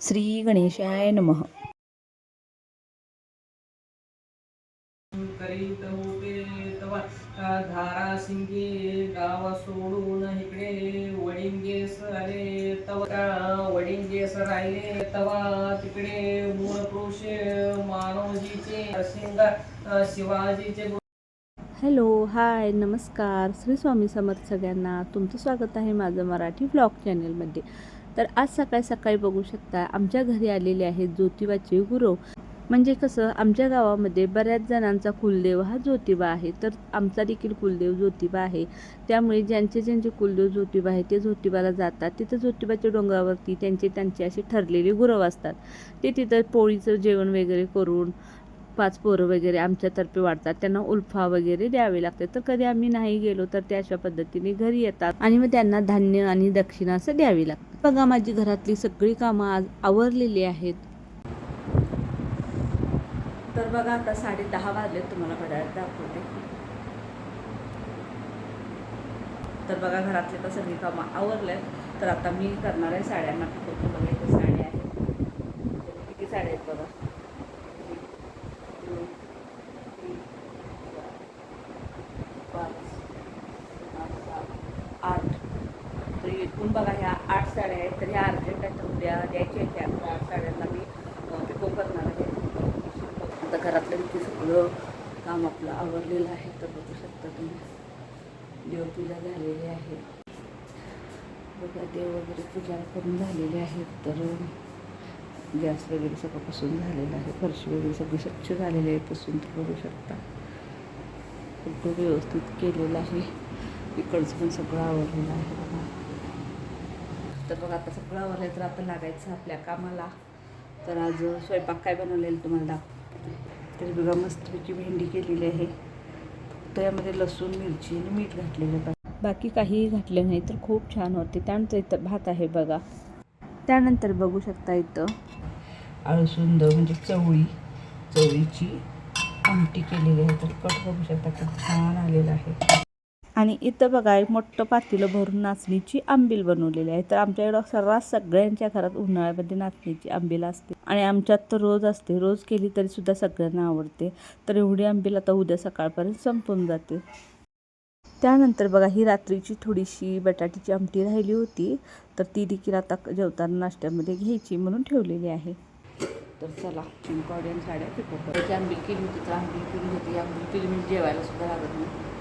श्री गणेशाय नमः. करीत होते तवा धारा सिंगे गाव सोडून इकडे वडिंगेस आले तवा वडिंगेस राहिले तवा तिकडे मूळ पुरुष मानवजीचे सिंगा शिवाजीचे. हॅलो, हाय, नमस्कार. श्री स्वामी समर्थ सगळ्यांना. तुमचं स्वागत आहे माझं मराठी ब्लॉग चॅनलमध्ये. तर आज सकाळी सकाळी बघू शकता आमच्या घरी आलेले आहेत ज्योतिबाचे गुरव. म्हणजे कसं, आमच्या गावामध्ये बऱ्याच जणांचा कुलदेव हा ज्योतिबा आहे. तर आमचा देखील कुलदेव ज्योतिबा आहे. त्यामुळे ज्यांचे कुलदेव ज्योतिबा आहे ते ज्योतिबाला जातात. तिथं ज्योतिबाच्या डोंगरावरती त्यांचे असे ठरलेले गुरव असतात. ते तिथं पोळीचं जेवण वगैरे करून 5 पोरं वगैरे आमच्यातर्फे वाढतात. त्यांना उल्फा वगैरे द्यावे लागते. तर कधी आम्ही नाही गेलो तर ते अशा पद्धतीने घरी येतात आणि मग त्यांना धान्य आणि दक्षिणा असं द्यावी लागते. बघा, माझी घरातली सगळी कामं आज आवरलेली आहेत. तर बघा, आता 10:30 वाजले. तुम्हाला घड्याळात दाखवते. तर बघा, घरातले तर सगळी कामं आवरले. तर आता मी करणार आहे साड्यांना पिको. बघा, इथे साड्या आहेत. किती साड्या आहेत बघा. 8. तर एकूण बघा ह्या 8 साड्या आहेत. तर ह्या अर्जंट आहेत. उद्या द्यायच्या आहेत. त्या 8 साड्यांना मी पिको करणार आहे. आता घरातलं इथे सगळं काम आपलं आवरलेलं आहे. तर बघू शकता तुम्ही, देवपूजा झालेली आहे. बघा, देव वगैरे पूजा करून झालेले आहेत. तर गॅस वगैरे सगळं पुसून झालेलं आहे. फरशी वगैरे सगळी स्वच्छ झालेली आहे पुसून. तर बघू शकता सगळं व्यवस्थित केलेलं आहे. इकडचं पण सगळं आवरलेलं आहे बघा. तर बघा, आता सगळं आवरलं तर आता लागायचं आपल्या कामाला. तर आज स्वयंपाक काय बनवलेलं तुम्हाला दाखवते. तर बघा, मस्तपैकी भेंडी केलेली आहे. त्यामध्ये लसूण, मिरची आणि मीठ घातलेलं आहे. बाकी काहीही घातलं नाही तर खूप छान होते. त्यानंतर इथं भात आहे बघा. त्यानंतर बघू शकता इथं आळसुंद म्हणजे चवळीची आमटी केलेली आहे. तर कट बघू शकता खूप छान आलेलं आहे. आणि इथं बघा, एक मोठं पातेलं भरून नाचणीची आंबील बनवलेली आहे. तर आमच्याकडं सर्रास सगळ्यांच्या घरात उन्हाळ्यामध्ये नाचणीची आंबील असते आणि आमच्यात तर रोज असते. रोज केली तरी सुद्धा सगळ्यांना आवडते. तर एवढी आंबील आता उद्या सकाळपर्यंत संपून जाते. त्यानंतर बघा, ही रात्रीची थोडीशी बटाट्याची आमटी राहिली होती. तर ती देखील आता जेवताना नाश्त्यामध्ये घ्यायची म्हणून ठेवलेली आहे. तर चला, कॉर्डियन साड्या पिको करायची. आंबील केली होती तर आंबील केली होती. आंबील केली म्हणजे जेवायला सुद्धा लागत नाही.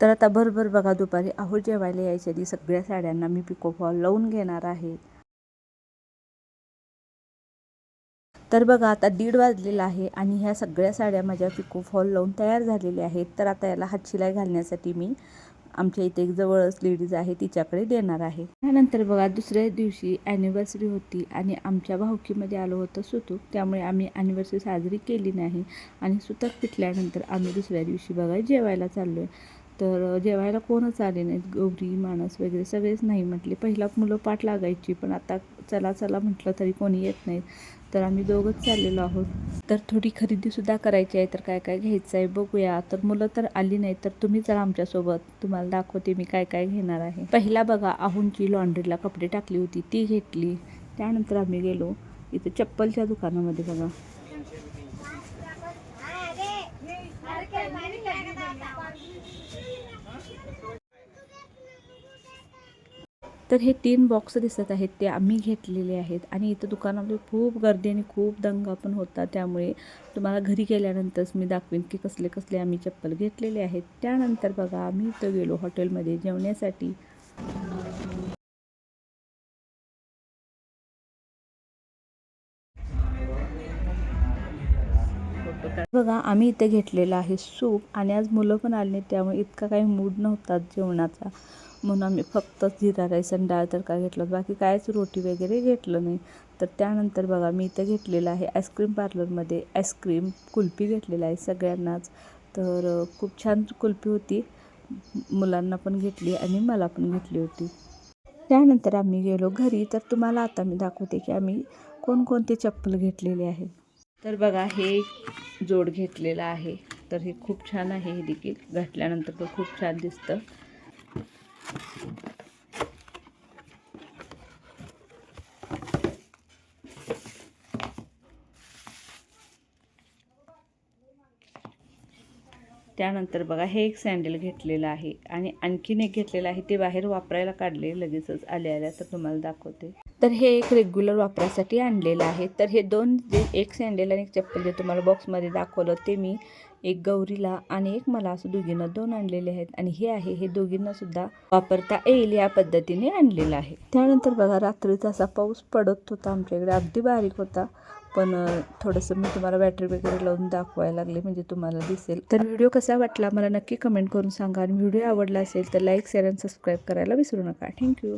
तर आता भरभर बघा, दुपारी आहो जेवायला यायच्या आधी सगळ्या साड्यांना मी पिको फॉल लावून घेणार आहे. तर बघा, आता 1:30 वाजलेला आहे आणि ह्या सगळ्या साड्या माझ्या पिको फॉल लावून तयार झालेल्या आहेत. तर आता याला हातशिलाई घालण्यासाठी मी आमच्या इथे एक जवळच लेडीज आहे तिच्याकडे देणार आहे. त्यानंतर बघा, दुसऱ्या दिवशी ॲनिव्हर्सरी होती आणि आमच्या भाऊकीमध्ये आलं होतं सुतूक. त्यामुळे आम्ही ॲनिव्हर्सरी साजरी केली नाही आणि सुतक पिटल्यानंतर आम्ही दुसऱ्या दिवशी बघा जेवायला चाललो आहे. तर जेवायला कोणच आले नाहीत. गौरी, माणस वगैरे सगळेच नाही म्हटले. पहिला मुलं पाठ लागायची, पण आता चला म्हटलं तरी कोणी येत नाहीत. तर आम्ही दोघंच चाललेलो आहोत. तर थोडी खरेदीसुद्धा करायची आहे. तर काय काय घ्यायचं आहे बघूया. तर मुलं तर आली नाही, तर तुम्ही चला आमच्यासोबत. तुम्हाला दाखवते मी काय काय घेणार आहे. पहिला बघा, आहूंची लॉन्ड्रीला कपडे टाकली होती ती घेतली. त्यानंतर आम्ही गेलो इथं चप्पलच्या दुकानामध्ये बघा. तर हे 3 बॉक्स दिसत आहेत ते आम्ही घेतलेले आहेत. आणि इथं दुकानामध्ये खूप गर्दी आणि खूप दंगा पण होता. त्यामुळे तुम्हाला घरी गेल्यानंतरच मी दाखवेन की कसले कसले आम्ही चप्पल घेतलेले आहेत. त्यानंतर बघा, आम्ही इथं गेलो हॉटेलमध्ये जेवण्यासाठी. बघा, आम्ही इथे घेतलेलं आहे सूप. आणि आज मुलं पण आले नाही, त्यामुळे इतका काही मूड नव्हता जेवणाचा. म्हणून आम्ही फक्त जिरा राईस आणि डाळ तडका घेतला. बाकी कायच रोटी वगैरे घेतलं नाही. तर त्यानंतर बघा, मी इथं घेतलेलं आहे आईस्क्रीम पार्लरमध्ये आईस्क्रीम कुल्फी घेतलेलं आहे सगळ्यांनाच. तर खूप छान कुल्फी होती. मुलांना पण घेतली आणि मला पण घेतली होती. त्यानंतर आम्ही गेलो घरी. तर तुम्हाला आता मी दाखवते की आम्ही कोणकोणते चप्पल घेतलेले आहे. तर बघा, हे जोड घेतलेला आहे. तर हे खूप छान आहे. हे देखील घातल्यानंतर तर खूप छान दिसतं. त्यानंतर बघा हे एक सँडल घेतलेलं आहे आणि आणखीन एक घेतलेलं आहे ते बाहेर वापरायला काढले लगेचच आल्या तर तुम्हाला दाखवते. तर हे एक रेग्युलर वापरासाठी आणलेलं आहे. तर हे दोन जे एक सँडल आणि एक चप्पल जे तुम्हाला बॉक्समध्ये दाखवलं ते मी एक गौरीला आणि एक मला असं दोघींना दोन आणलेले आहेत आणि हे आहे हे दोघींना सुद्धा वापरता येईल या पद्धतीने आणलेलं आहे. त्यानंतर बघा रात्रीचा असा पाऊस पडत होता आमच्याकडे, अगदी बारीक होता, पण थोडंसं मी तुम्हाला बॅटरी वगैरे लावून दाखवायला लागले म्हणजे तुम्हाला दिसेल. तर व्हिडिओ कसा वाटला मला नक्की कमेंट करून सांगा आणि व्हिडिओ आवडला असेल तर लाईक शेअर आणि सबस्क्राईब करायला विसरू नका. थँक्यू.